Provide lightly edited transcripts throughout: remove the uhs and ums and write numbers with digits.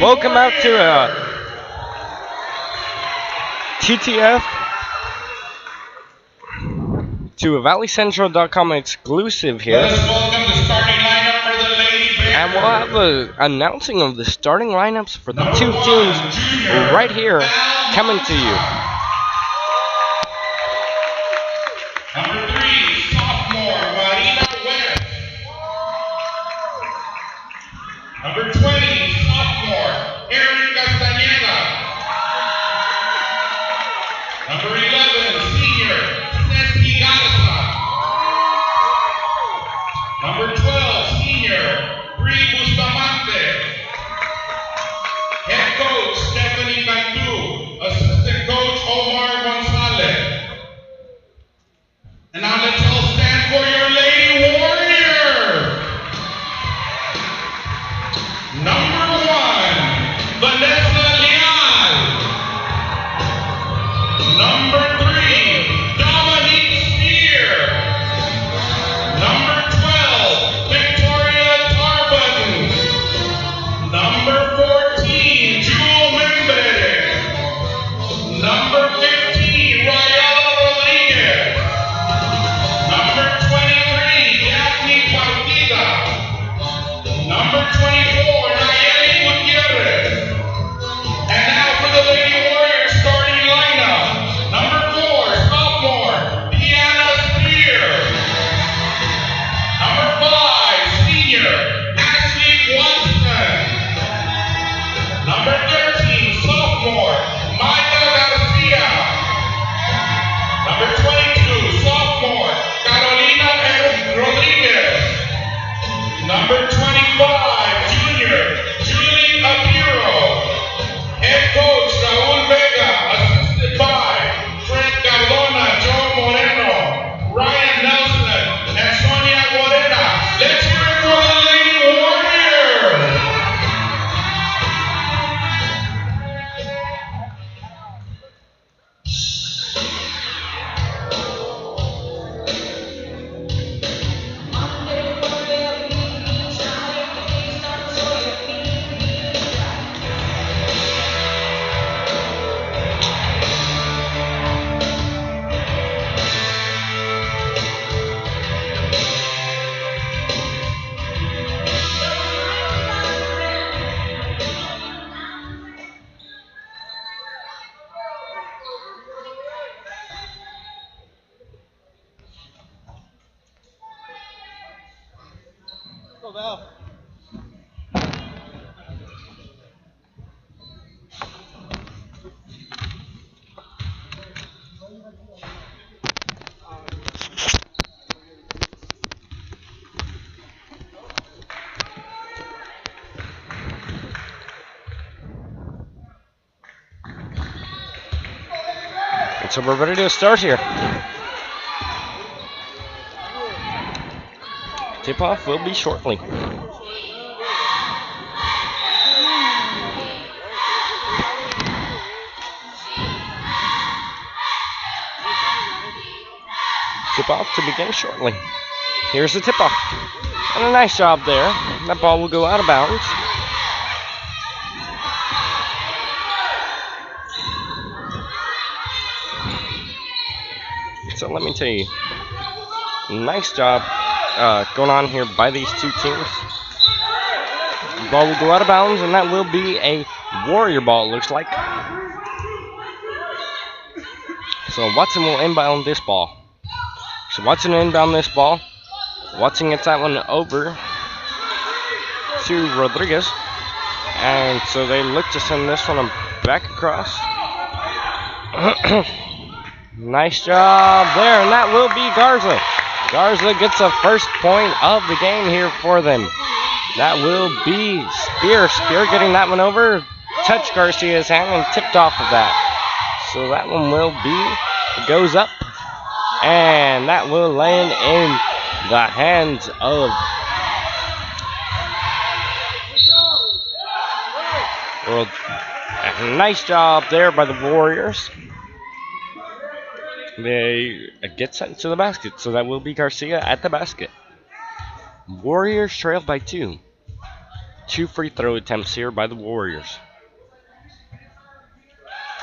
welcome out to TTF, to a ValleyCentral.com exclusive here. Let us welcome the starting lineup for the Lady Bears. And we'll have an announcing of the starting lineups for the two teams right here coming to you. Number 3, sophomore, Marina West. Number 20, sophomore, Erin Castañeda. Number 11, senior, Ceci Garza. Number 12, senior, Bree Bustamante. Head coach, Stephanie Cantu. Assistant coach, Omar Gonzalez. And now let's all stand for your Lady Warriors. Number 1, Vanessa Leal. Number 3, Dominique Spear. Number 12, Victoria Tarbutton. Number 14, Jewel Membre. Number 15, Rayala Rodriguez. Number 23, Daphne Partida. Number 24, Nayeli Gutierrez. And now for the Lady Warriors starting lineup. Number 4, sophomore, Deanna Spear. Number 5, senior, Ashley Watson. Number 13, sophomore, Maya Garcia. Number 22, sophomore, Carolina Rodriguez. Number 25, junior, Julie Apiro. Head coach, Raul Vega, assisted by Fred Cardona, Joe Moreno, Ryan Nelson, and Sonia Guarena. Let's hear it for the Lady Warriors. So we're ready to start here. Tip-off will be shortly. Tip-off to begin shortly. Here's the tip-off. And a nice job there. That ball will go out of bounds. So let me tell you, nice job going on here by these two teams. The ball will go out of bounds, and that will be a Warrior ball, it looks like. So Watson will inbound this ball. So Watson will inbound this ball. Watson gets that one over to Rodriguez. And so they look to send this one back across. Nice job there, and that will be Garza. Garza gets the first point of the game here for them. That will be Spear. Spear getting that one over, touched Garcia's hand and tipped off of that. So that one will be, it goes up, and that will land in the hands of World. Nice job there by the Warriors. They get sent to the basket, so that will be Garcia at the basket. Warriors trail by 2. 2 free throw attempts here by the Warriors.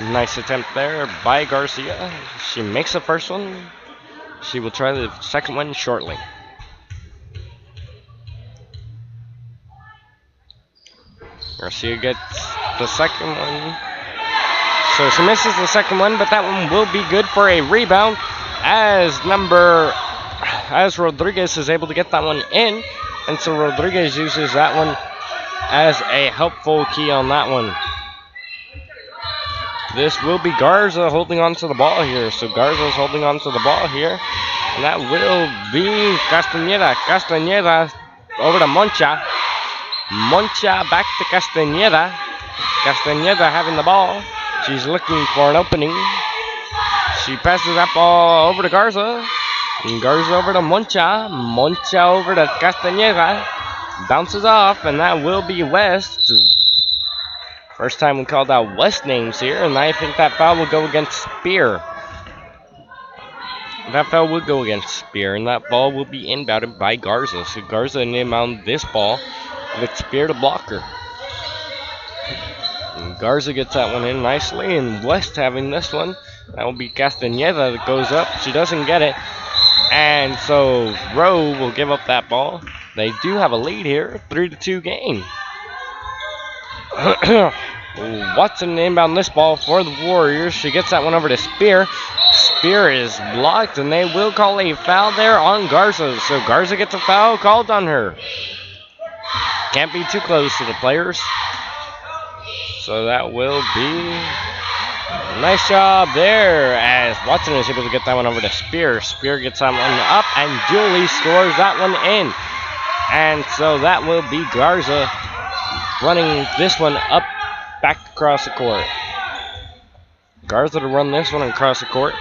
Nice attempt there by Garcia. She makes the first one. She will try the second one shortly. Garcia gets the second one. So she misses the second one, but that one will be good for a rebound as Rodriguez is able to get that one in. And so Rodriguez uses that one as a helpful key on that one. This will be Garza holding on to the ball here. So Garza's holding on to the ball here. And that will be Castañeda. Castañeda over to Moncha. Moncha back to Castañeda. Castañeda having the ball. She's looking for an opening. She passes that ball over to Garza. And Garza over to Moncha. Moncha over to Castañeda. Bounces off, and that will be West. First time we called out West names here, and I think that foul will go against Spear. That foul will go against Spear, and that ball will be inbounded by Garza. So Garza inbound this ball with Spear to block her. And Garza gets that one in nicely, and West having this one. That will be Castañeda that goes up. She doesn't get it. And so Rowe will give up that ball. They do have a lead here, 3-2 game. Watson inbound this ball for the Warriors. She gets that one over to Spear. Spear is blocked, and they will call a foul there on Garza. So Garza gets a foul called on her. Can't be too close to the players. So that will be a nice job there as Watson is able to get that one over to Spear. Spear gets that one up, and Julie scores that one in. And so that will be Garza running this one up back across the court. Garza to run this one across the court.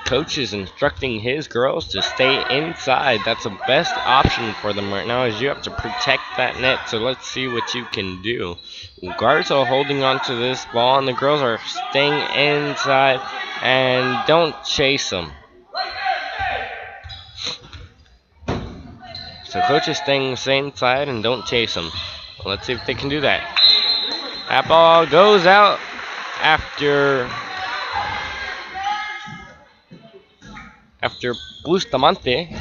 Coach is instructing his girls to stay inside. That's the best option for them right now, as you have to protect that net. So let's see what you can do. Garza holding on to this ball, and the girls are staying inside, and don't chase them. So coach is staying inside and don't chase them. Let's see if they can do that. That ball goes out after Bustamante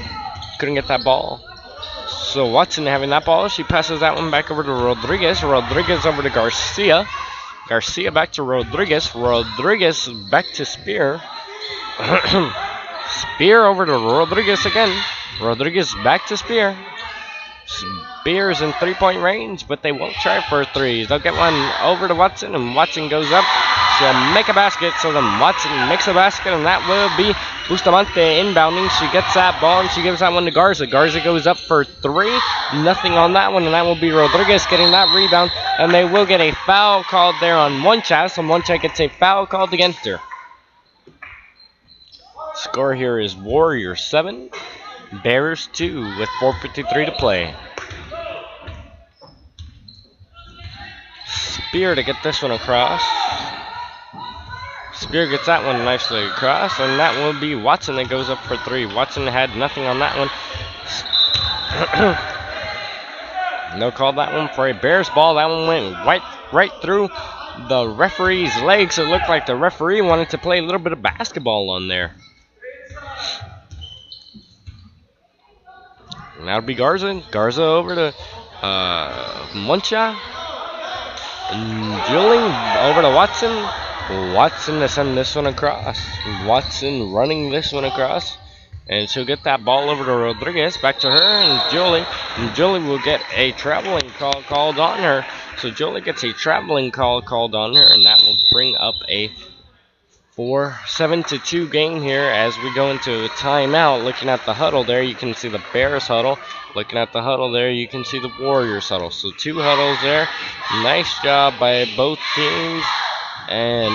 couldn't get that ball. So Watson having that ball. She passes that one back over to Rodriguez. Rodriguez over to Garcia. Garcia back to Rodriguez. Rodriguez back to Spear. Spear over to Rodriguez again. Rodriguez back to Spear. Spear is in three-point range, but they won't try for threes. They'll get one over to Watson, and Watson goes up. She'll make a basket, so then Watson makes a basket, and that will be Bustamante inbounding. She gets that ball, and she gives that one to Garza. Garza goes up for three. Nothing on that one, and that will be Rodriguez getting that rebound, and they will get a foul called there on Moncha, so Moncha gets a foul called against her. Score here is Warriors 7, Bears 2 with 4:53 to play. Spear to get this one across. Spear gets that one nicely across, and that will be Watson that goes up for three. Watson had nothing on that one. No call that one for a Bears ball. That one went right through the referee's legs. It looked like the referee wanted to play a little bit of basketball on there. And that'll be Garza. Garza over to Moncha. Julie over to Watson. Watson to send this one across. Watson running this one across. And she'll get that ball over to Rodriguez. Back to her and Julie. And Julie will get a traveling call called on her. So Julie gets a traveling call called on her. And that will bring up a 7-2 game here as we go into a timeout. Looking at the huddle there, you can see the Bears huddle. Looking at the huddle there, you can see the Warriors huddle. So two huddles there. Nice job by both teams. And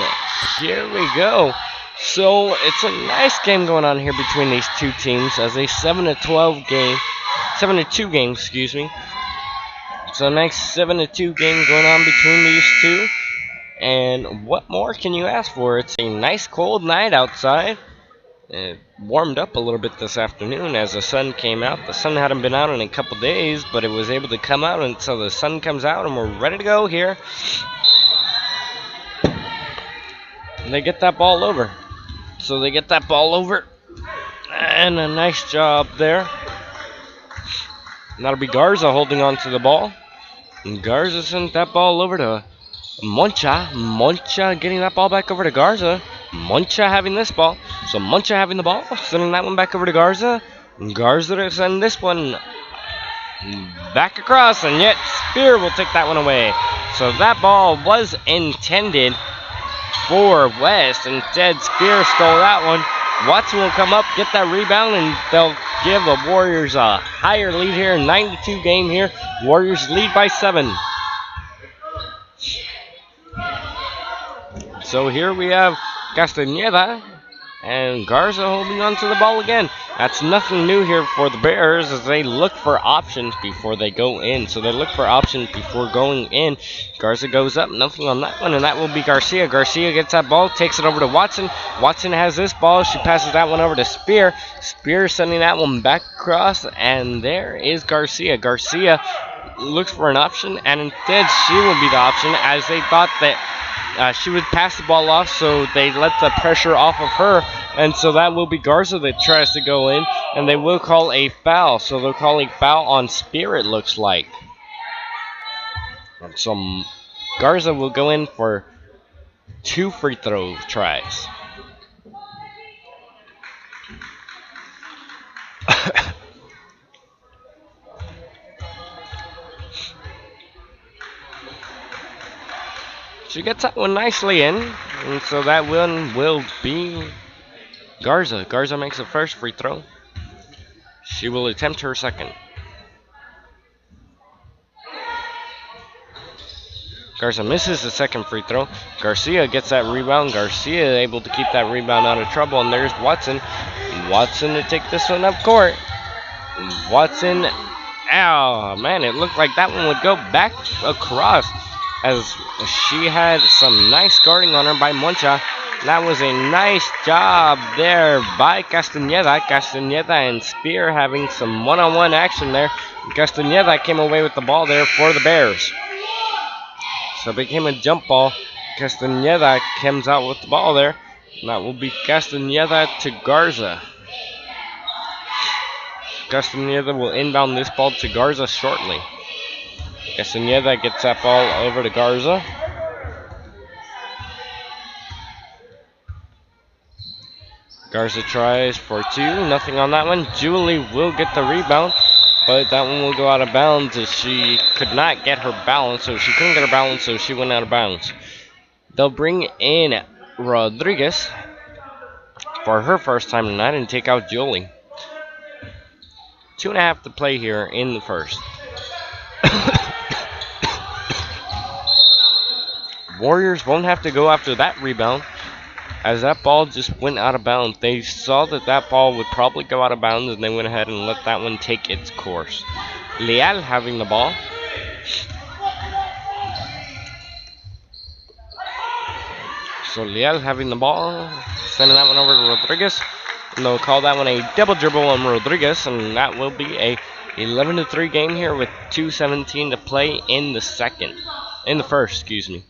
here we go. So it's a nice game going on here between these two teams as a 7-2 game, excuse me. So a nice 7-2 game going on between these two. And what more can you ask for? It's a nice cold night outside. It warmed up a little bit this afternoon as the sun came out. The sun hadn't been out in a couple days, but it was able to come out, and so the sun comes out, and we're ready to go here. And they get that ball over. So they get that ball over, and a nice job there. And that'll be Garza holding on to the ball. And Garza sent that ball over to Moncha. Moncha getting that ball back over to Garza. Moncha having this ball. So Moncha having the ball, sending that one back over to Garza. And Garza to send this one back across, and yet Spear will take that one away. So that ball was intended for West. Instead, Spear stole that one. Watson will come up, get that rebound, and they'll give the Warriors a higher lead here. 92 game here. Warriors lead by 7. So here we have Castañeda and Garza holding on to the ball again. That's nothing new here for the Bears as they look for options before they go in. So they look for options before going in. Garza goes up, nothing on that one, and that will be Garcia. Garcia gets that ball, takes it over to Watson. Watson has this ball. She passes that one over to Spear. Spear sending that one back across, and there is Garcia. Garcia looks for an option, and instead she will be the option as they thought that she would pass the ball off, so they let the pressure off of her, and so that will be Garza that tries to go in, and they will call a foul. So they'll call a foul on Spear, it looks like. And so Garza will go in for 2 free throw tries. She gets that one nicely in, and so that one will be Garza. Garza makes the first free throw. She will attempt her second. Garza misses the second free throw. Garcia gets that rebound. Garcia able to keep that rebound out of trouble, and there's Watson. Watson to take this one up court. Watson, ow, man, it looked like that one would go back across, as she had some nice guarding on her by Moncha. That was a nice job there by Castañeda. Castañeda and Spear having some one-on-one action there. Castañeda came away with the ball there for the Bears. So it became a jump ball. Castañeda comes out with the ball there. And that will be Castañeda to Garza. Castañeda will inbound this ball to Garza shortly. Castañeda gets that ball over to Garza. Garza tries for 2, nothing on that one. Julie will get the rebound, but that one will go out of bounds as she could not get her balance, so she couldn't get her balance, so she went out of bounds. They'll bring in Rodriguez for her first time tonight and take out Julie. 2.5 to play here in the first. Warriors won't have to go after that rebound, as that ball just went out of bounds. They saw that that ball would probably go out of bounds, and they went ahead and let that one take its course. Leal having the ball. So Leal having the ball, sending that one over to Rodriguez, and they'll call that one a double dribble on Rodriguez, and that will be a 11-3 game here with 2:17 to play in the first, excuse me.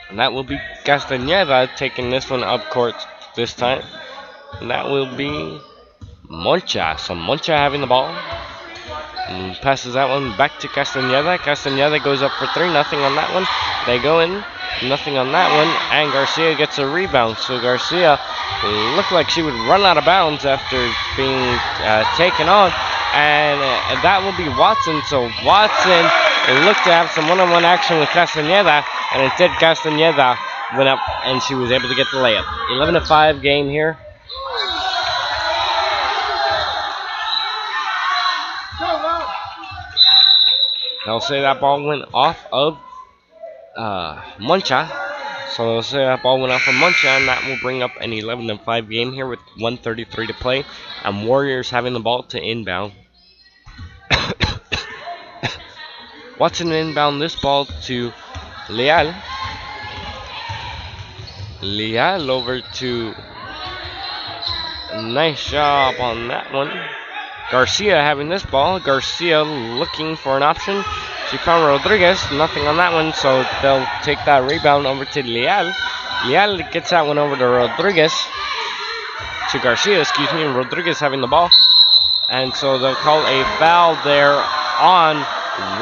And that will be Castañeda taking this one up court this time. And that will be Moncha. So Moncha having the ball. And passes that one back to Castañeda. Castañeda goes up for 3. Nothing on that one. They go in. Nothing on that one. And Garcia gets a rebound. So Garcia looked like she would run out of bounds after being taken on. And that will be Watson. So Watson looked to have some one-on-one action with Castañeda. And instead, Castañeda went up, and she was able to get the layup. 11-5 game here. They'll say that ball went off of Moncha. So they'll say that ball went off of Moncha, and that will bring up an 11-5 game here with 1:33 to play. And Warriors having the ball to inbound. Watson inbound this ball to Leal. Leal over to Nice job on that one. Garcia having this ball. Garcia looking for an option. She found Rodriguez. Nothing on that one, so they'll take that rebound over to Leal. Leal gets that one over to Rodriguez. To Garcia, excuse me. And Rodriguez having the ball. And so they'll call a foul there on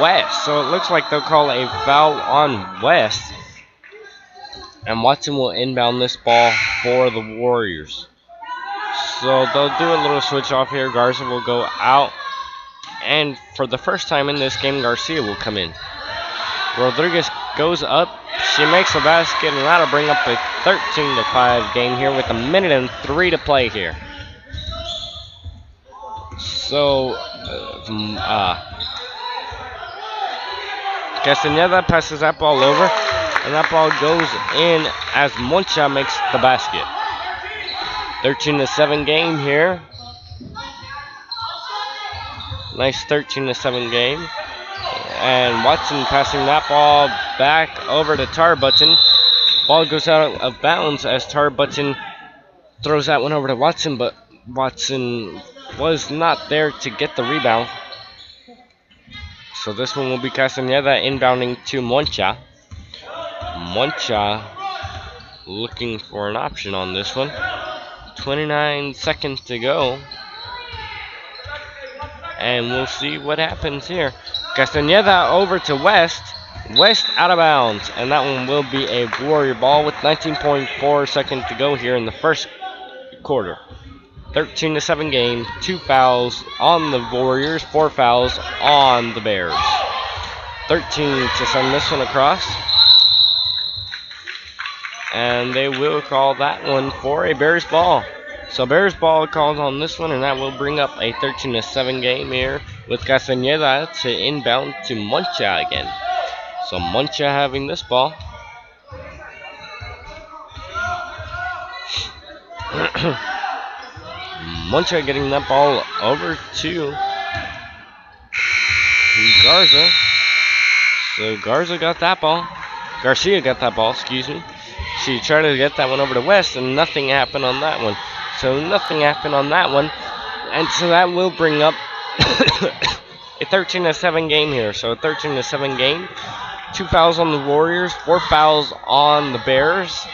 West. So it looks like they'll call a foul on West. And Watson will inbound this ball for the Warriors. So they'll do a little switch off here. Garza will go out. And for the first time in this game, Garcia will come in. Rodriguez goes up. She makes the basket, and that'll bring up a 13-5 game here with 1:03 to play here. So, Castañeda passes that ball over, and that ball goes in as Moncha makes the basket. 13-7 game here. Nice 13-7 game. And Watson passing that ball back over to Tarbutton. Ball goes out of bounds as Tarbutton throws that one over to Watson, but Watson was not there to get the rebound. So this one will be Castañeda inbounding to Moncha. Moncha looking for an option on this one. 29 seconds to go. And we'll see what happens here. Castañeda over to West. West out of bounds. And that one will be a Warrior ball with 19.4 seconds to go here in the first quarter. 13-7 game. 2 fouls on the Warriors. 4 fouls on the Bears. 13 to send this one across. And they will call that one for a Bears ball. So Bears ball called on this one, and that will bring up a 13-7 game here with Castañeda to inbound to Moncha again. So Moncha having this ball. Moncha getting that ball over to Garza. So Garza got that ball. Garcia got that ball, excuse me. She tried to get that one over to West, and nothing happened on that one. So nothing happened on that one. And so that will bring up a 13-7 game here. So a 13-7 game. 2 fouls on the Warriors, 4 fouls on the Bears.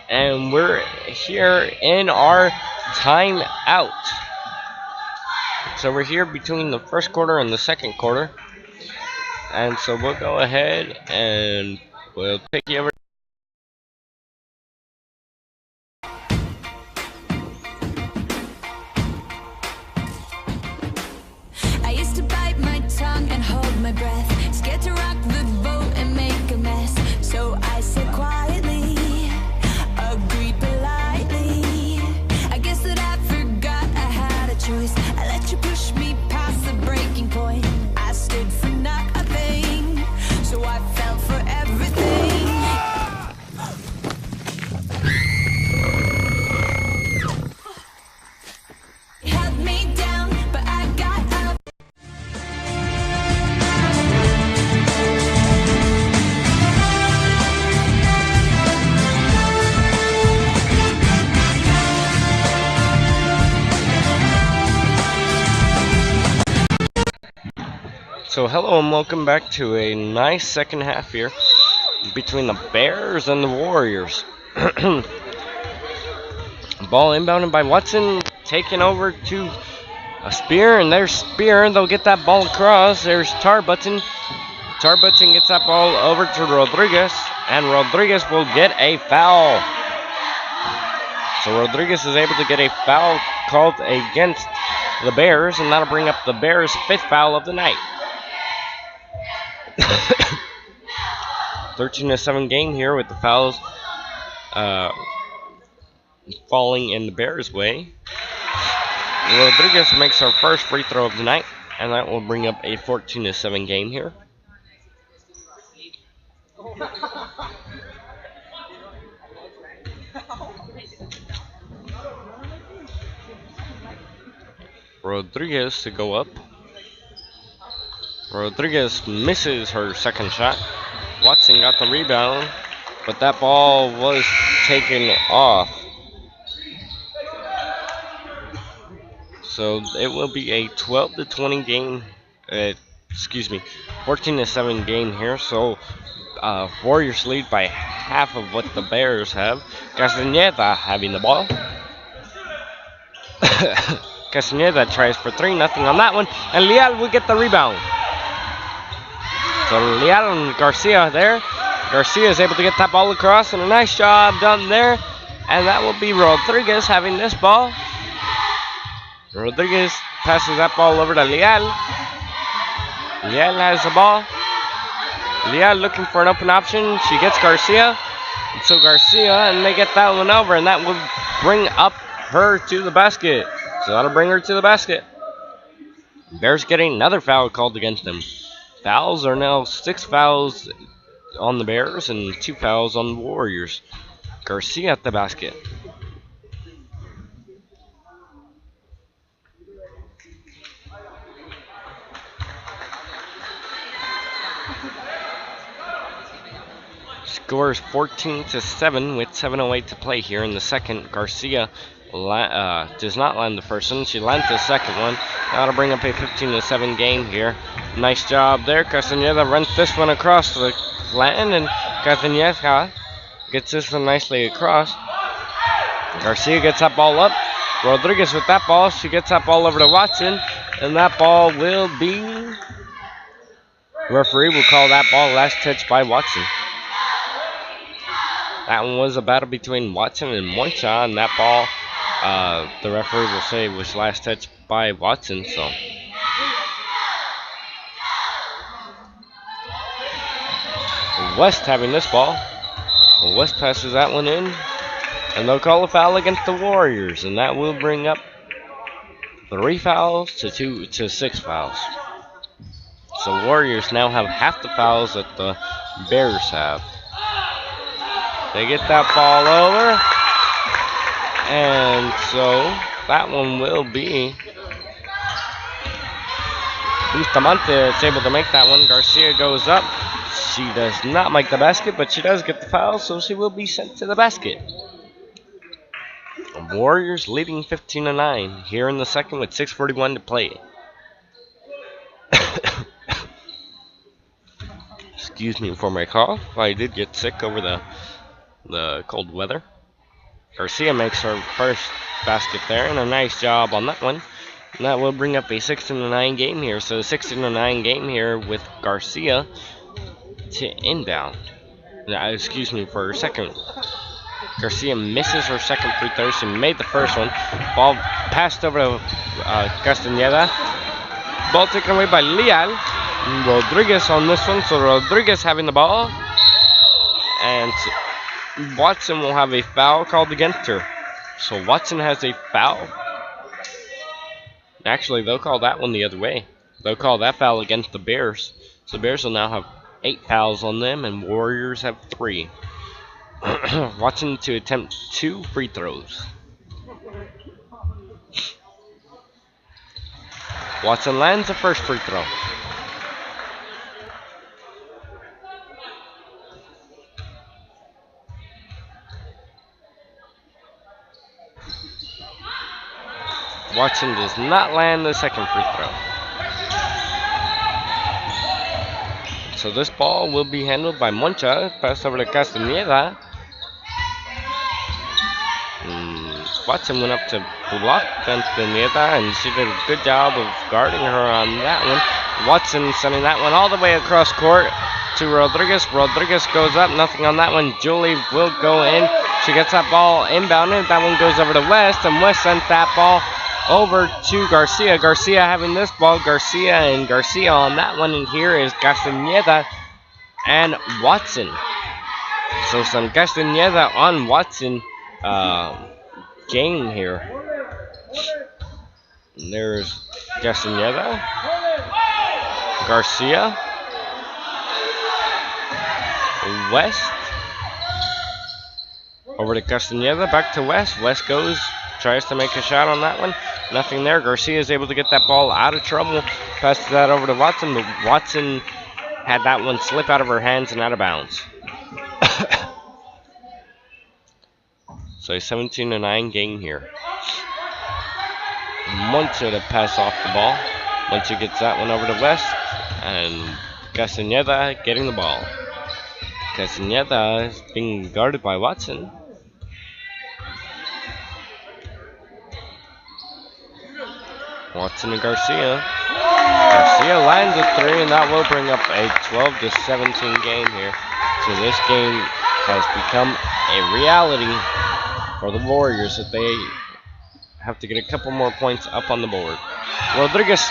And we're here in our timeout. So we're here between the first quarter and the second quarter. And so we'll go ahead and we'll take you over. I used to bite my tongue and hold my breath, scared to rock the boat and make a mess. So I said quietly, agreed politely. I guess that I forgot I had a choice. I let you push me past the breaking point. I stood for nothing, so I fell for everything. Held me down, but I got up. So hello and welcome back to a nice second half here between the Bears and the Warriors. Ball inbounded by Watson, taken over to a Spear, and there's Spear. They'll get that ball across. There's Tarbutton. Tarbutton gets that ball over to Rodriguez, and Rodriguez will get a foul. So Rodriguez is able to get a foul called against the Bears, and that'll bring up the Bears' 5th foul of the night. 13-7 game here with the fouls falling in the Bears' way. Rodriguez makes our first free throw of the night, and that will bring up a 14-7 game here. Rodriguez to go up. Rodriguez misses her second shot. Watson got the rebound, but that ball was taken off. So it will be a 12-20 game. Excuse me, 14-7 game here. So Warriors lead by half of what the Bears have. Castañeda having the ball. Castañeda tries for 3-0 on that one, and Leal will get the rebound. So Leal and Garcia there. Garcia is able to get that ball across, and a nice job done there. And that will be Rodriguez having this ball. Rodriguez passes that ball over to Leal. Leal has the ball. Leal looking for an open option. She gets Garcia. So Garcia, and they get that one over, and that will bring up her to the basket. So that'll bring her to the basket. Bears getting another foul called against them. Fouls are now 6 fouls on the Bears and 2 fouls on the Warriors. Garcia at the basket. Scores 14-7 with 7:08 to play here in the second. Garcia does not land the first one. She lands the second one. That'll bring up a 15-7 game here. Nice job there. Castañeda runs this one across the land, and Castañeda gets this one nicely across. Garcia gets that ball up. Rodriguez with that ball. She gets that ball over to Watson, and that ball will be... Referee will call that ball last touch by Watson. That one was a battle between Watson and Moncha, and that ball, the referee will say was last touch by Watson. So West having this ball. West passes that one in, and they'll call a foul against the Warriors, and that will bring up 3 fouls to 6 fouls. So Warriors now have half the fouls that the Bears have. They get that ball over, and so that one will be Bustamante is able to make that one. Garcia goes up. She does not make the basket, but she does get the foul, so she will be sent to the basket. Warriors leading 15-9 here in the second with 6:41 to play. Excuse me for my cough. I did get sick over the cold weather. Garcia makes her first basket there, and a nice job on that one. And that will bring up a 16-9 game here. So 16-9 game here with Garcia to inbound. Excuse me, for her second. Garcia misses her second free throw. She made the first one. Ball passed over to Castañeda. Ball taken away by Leal. Rodriguez on this one. So Rodriguez having the ball. And Watson will have a foul called against her. So Watson has a foul. Actually, they'll call that one the other way. They'll call that foul against the Bears. So the Bears will now have 8 fouls on them, and Warriors have 3. Watson to attempt 2 free throws. Watson lands the first free throw. Watson does not land the second free throw. So this ball will be handled by Moncha. Pass over to Castañeda. Watson went up to block Castañeda, and she did a good job of guarding her on that one. Watson sending that one all the way across court to Rodriguez. Rodriguez goes up, nothing on that one. Julie will go in. She gets that ball inbounded. That one goes over to West, and West sent that ball over to Garcia. Garcia having this ball. Garcia on that one. And here is Castañeda and Watson. So some Castañeda on Watson game here. And there's Castañeda. Garcia. West. Over to Castañeda. Back to West. West goes. Tries to make a shot on that one. Nothing there. Garcia is able to get that ball out of trouble. Passes that over to Watson, but Watson had that one slip out of her hands and out of bounds. So a 17-9 game here. Moncha to pass off the ball. Moncha gets that one over to West, and Castañeda getting the ball. Castañeda is being guarded by Watson. Watson and Garcia. Garcia lands a three, and that will bring up a 12-17 game here. So this game has become a reality for the Warriors that they have to get a couple more points up on the board. Rodriguez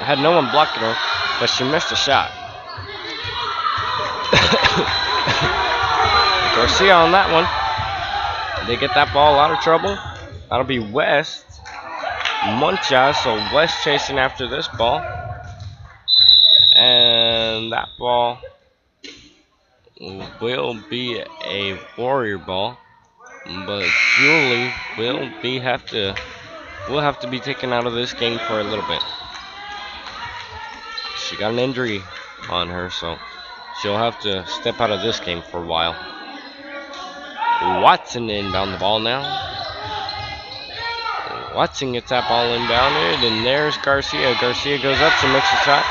had no one blocking her, but she missed a shot. Garcia on that one. They get that ball out of trouble. That'll be West. Moncha, so West chasing after this ball. And that ball will be a Warrior ball. But Julie will have to be taken out of this game for a little bit. She got an injury on her, so she'll have to step out of this game for a while. Watson inbound the ball now. Watson gets that ball inbounded, and there's Garcia. Garcia goes up to makes a shot.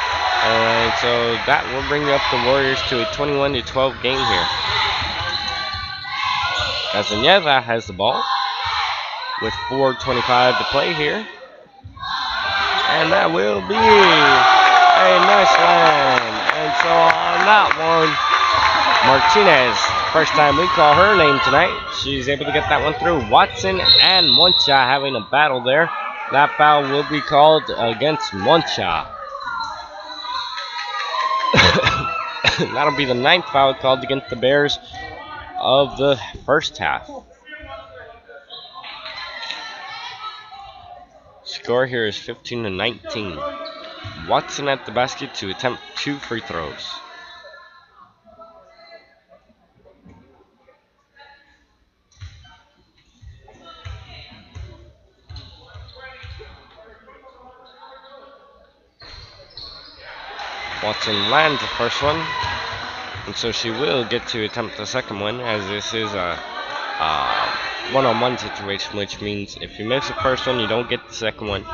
And so that will bring up the Warriors to a 21-12 game here. Castañeda has the ball with 4:25 to play here. And that will be a nice land. And so on that one, Martinez, first time we call her name tonight, she's able to get that one through. Watson and Moncha having a battle there. That foul will be called against Moncha. That'll be the 9th foul called against the Bears of the first half. Score here is 15-19. Watson at the basket to attempt 2 free throws. Watson lands the first one, and so she will get to attempt the second one, as this is a one-on-one situation, which means if you miss the first one, you don't get the second one.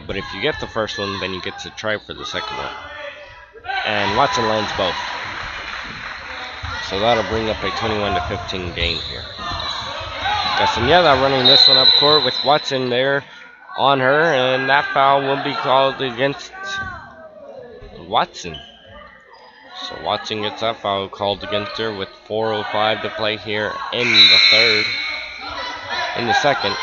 But if you get the first one, then you get to try for the second one. And Watson lands both. So that'll bring up a 21-15 game here. Castañeda running this one up court with Watson there on her, and that foul will be called against Watson. So Watson gets that foul called against her with 4:05 to play here in the second.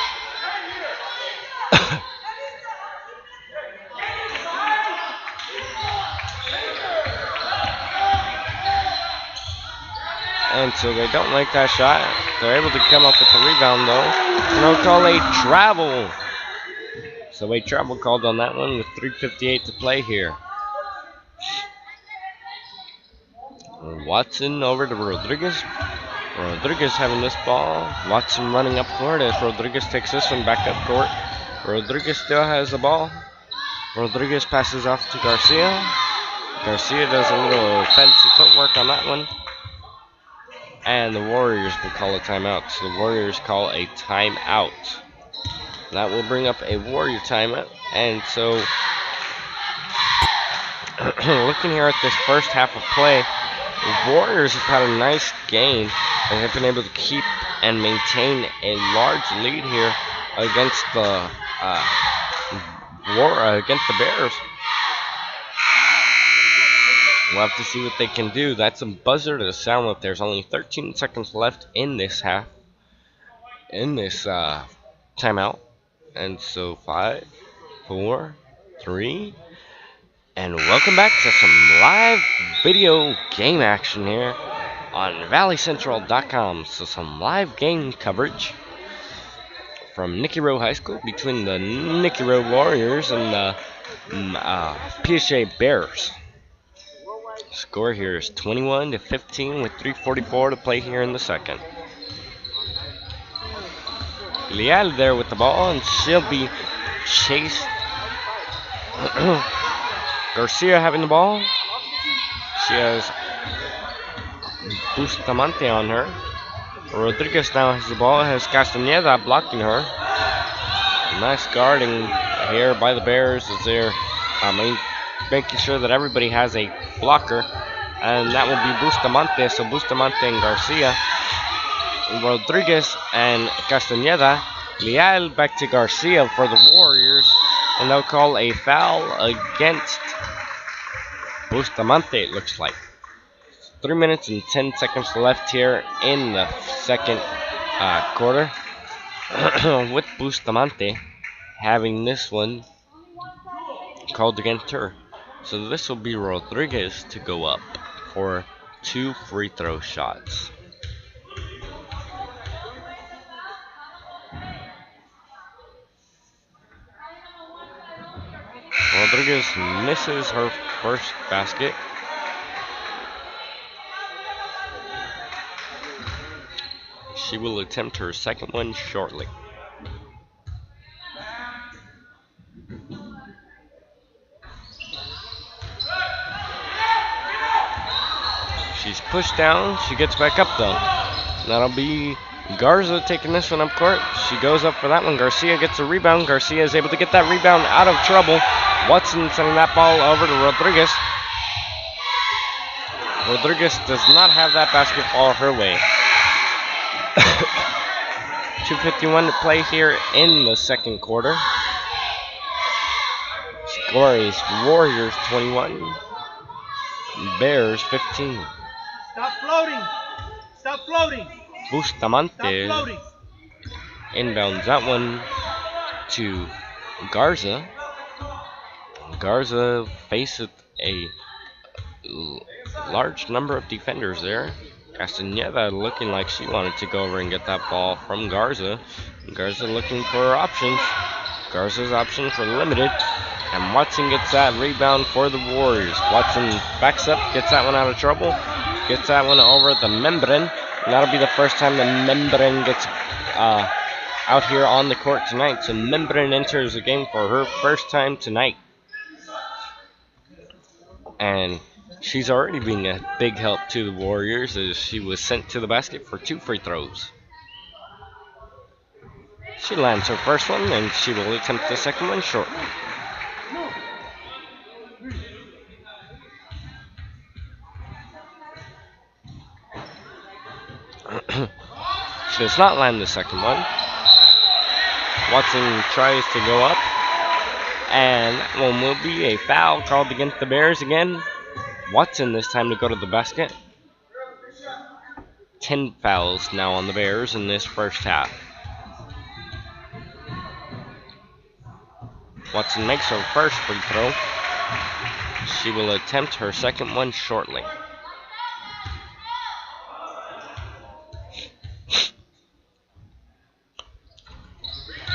And so they don't like that shot. They're able to come up with the rebound though. And they'll call a travel. So a travel called on that one with 3:58 to play here. Watson over to Rodriguez. Rodriguez having this ball. Watson running up court as Rodriguez takes this one back up court. Rodriguez still has the ball. Rodriguez passes off to Garcia. Garcia does a little fancy footwork on that one. And the Warriors will call a timeout. So the Warriors call a timeout. That will bring up a Warrior timeout. And so, looking here at this first half of play, the Warriors have had a nice game and have been able to keep and maintain a large lead here against the Bears. We'll have to see what they can do. That's a buzzer to sound that there's only 13 seconds left in this half, in this timeout. And so 5, 4, 3, and welcome back to some live video game action here on ValleyCentral.com. So some live game coverage from Nicky Rowe High School between the Nicky Rowe Warriors and the PSA Bears. Score here is 21-15 with 3:44 to play here in the second. Leal there with the ball, and she'll be chased. Garcia having the ball. She has Bustamante on her. Rodriguez now has the ball, has Castañeda blocking her. Nice guarding here by the Bears as they're making sure that everybody has a blocker. And that will be Bustamante. So Bustamante and Garcia, Rodriguez and Castañeda. Leal back to Garcia for the Warriors. And they'll call a foul against Bustamante, it looks like. 3 minutes and 10 seconds left here in the second quarter. With Bustamante having this one called against her. So this will be Rodriguez to go up for 2 free throw shots. Rodriguez misses her first basket. She will attempt her second one shortly. She's pushed down. She gets back up though. That'll be Garza taking this one up court. She goes up for that one. Garcia gets a rebound. Garcia is able to get that rebound out of trouble. Watson sending that ball over to Rodriguez. Rodriguez does not have that basketball her way. 2:51 to play here in the second quarter. Score is Warriors 21, Bears 15. Stop floating! Stop floating! Bustamante Stop floating! inbounds that one to Garza. Garza faces a large number of defenders there. Castañeda looking like she wanted to go over and get that ball from Garza. Garza looking for options. Garza's options are limited. And Watson gets that rebound for the Warriors. Watson backs up, gets that one out of trouble. Gets that one over the Membran. And that'll be the first time the Membran gets out here on the court tonight. So Membran enters the game for her first time tonight. And she's already being a big help to the Warriors as she was sent to the basket for 2 free throws. She lands her first one and she will attempt the second one shortly. She does not land the second one. Watson tries to go up. And that one will be a foul called against the Bears again. Watson this time to go to the basket. 10 fouls now on the Bears in this first half. Watson makes her first free throw. She will attempt her second one shortly.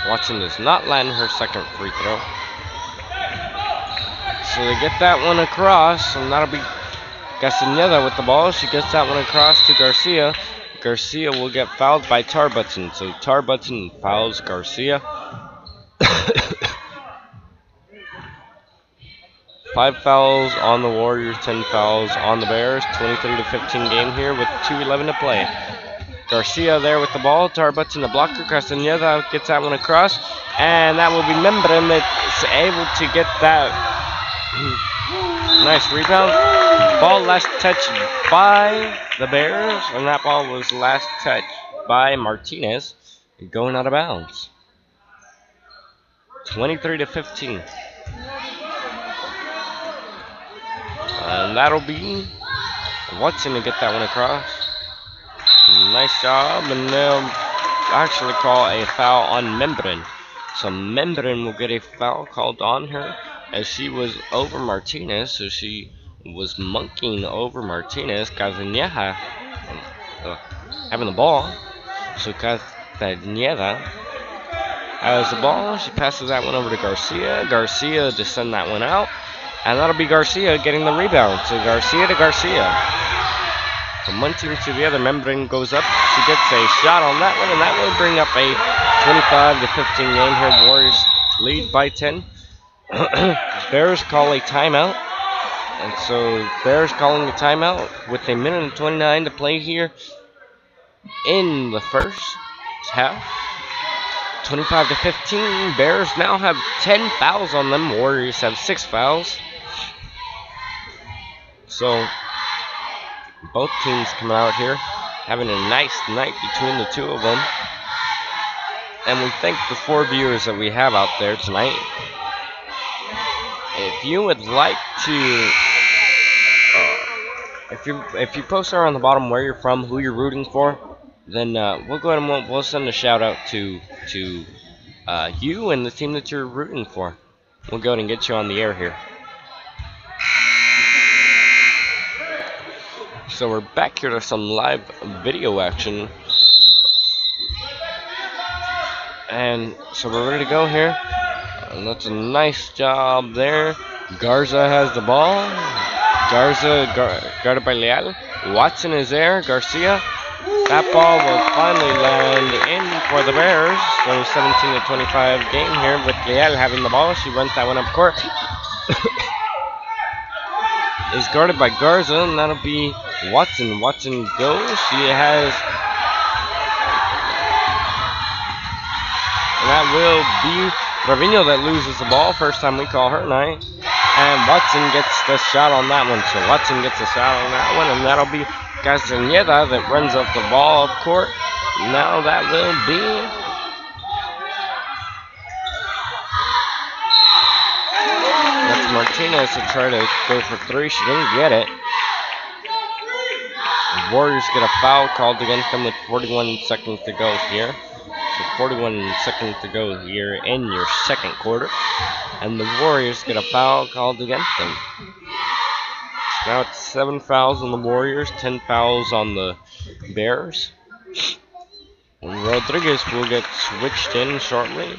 Watson does not land her second free throw. So they get that one across, and that'll be Castañeda with the ball. She gets that one across to Garcia. Garcia will get fouled by Tarbutson. So Tarbutson fouls Garcia. 5 fouls on the Warriors, 10 fouls on the Bears. 23-15 game here with 2:11 to play. Garcia there with the ball. Tarbutson the blocker. Castañeda gets that one across. And that will be Membran that's able to get that. Nice rebound. Ball last touched by the Bears. And that ball was last touched by Martinez. Going out of bounds. 23-15. And that'll be Watson to get that one across. Nice job. And they'll actually call a foul on Membran. So Membran will get a foul called on her as she was over Martinez. So she was monkeying over Martinez. Castañeda having the ball. So Castañeda has the ball. She passes that one over to Garcia. Garcia to send that one out. And that'll be Garcia getting the rebound. So Garcia to Garcia. From one team to the other, Membran goes up. She gets a shot on that one, and that will bring up a 25-15 game here. Warriors lead by 10. Bears call a timeout. And so Bears calling a timeout with 1:29 to play here in the first half. 25 to 15. Bears now have 10 fouls on them. Warriors have 6 fouls. So both teams coming out here having a nice night between the two of them. And we thank the 4 viewers that we have out there tonight. If you would like to, if you post there on the bottom where you're from, who you're rooting for, then we'll go ahead and we'll send a shout out to you and the team that you're rooting for. We'll go ahead and get you on the air here. So we're back here to some live video action. And so we're ready to go here. And that's a nice job there. Garza has the ball. Garza guarded by Leal. Watson is there. Garcia. That ball will finally land in for the Bears. So 17 to 25 game here with Leal having the ball. She runs that one up court. Is guarded by Garza, and that'll be Watson. Watson goes. She has. And that will be Trevino that loses the ball. First time we call her tonight. And Watson gets the shot on that one. So Watson gets a shot on that one. And that'll be Castañeda that runs up the ball up court. Now that will be. That's Martinez to try to go for 3. She didn't get it. The Warriors get a foul called against them with 41 seconds to go here. So 41 seconds to go here in your second quarter. And the Warriors get a foul called against them. Now it's 7 fouls on the Warriors, 10 fouls on the Bears. And Rodriguez will get switched in shortly.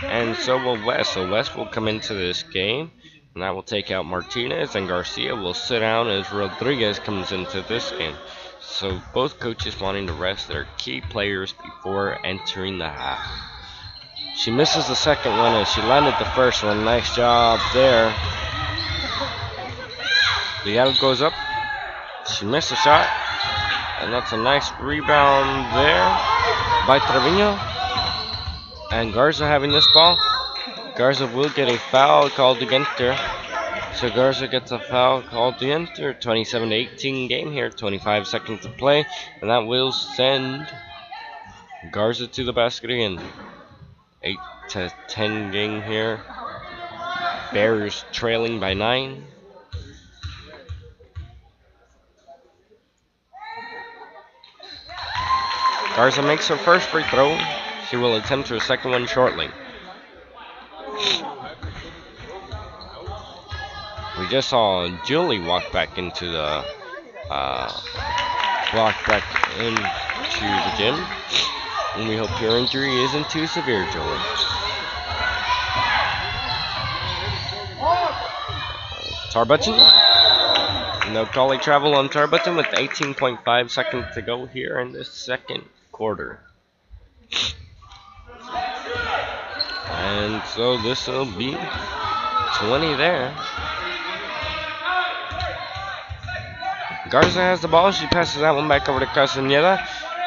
And so will West. So West will come into this game. And that will take out Martinez. And Garcia will sit down as Rodriguez comes into this game. So both coaches wanting to rest their key players before entering the half. She misses the second one and she landed the first one. Nice job there. Leal goes up. She missed a shot. And that's a nice rebound there by Trevino. And Garza having this ball. Garza will get a foul called against her. So Garza gets a foul called against her. 27 to 18 game here. 25 seconds to play. And that will send Garza to the basket again. 8 to 10 game here. Bears trailing by 9. Garza makes her first free throw. She will attempt her second one shortly. We just saw Julie walk back into the gym. And we hope your injury isn't too severe, Julie. Tarbutton. No collie travel on Tarbutton with 18.5 seconds to go here in the second quarter. And so this will be 20 there. Garza has the ball. She passes that one back over to Castañeda.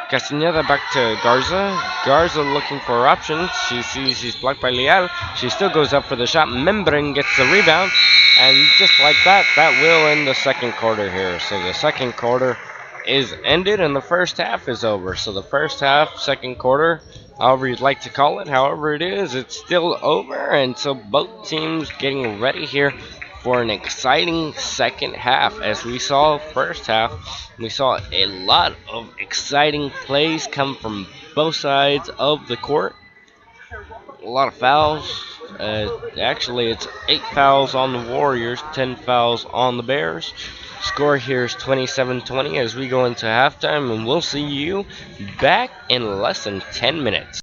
Castañeda back to Garza. Garza looking for options. She sees she's blocked by Leal. She still goes up for the shot. Membrin gets the rebound. And just like that, that will end the second quarter here. So the second quarter is ended and the first half is over. So the first half, second quarter, however you'd like to call it, however it is, it's still over. And so both teams getting ready here for an exciting second half. As we saw first half, we saw a lot of exciting plays come from both sides of the court. A lot of fouls. Actually, it's 8 fouls on the Warriors, 10 fouls on the Bears. Score here is 27-20 as we go into halftime, and we'll see you back in less than 10 minutes.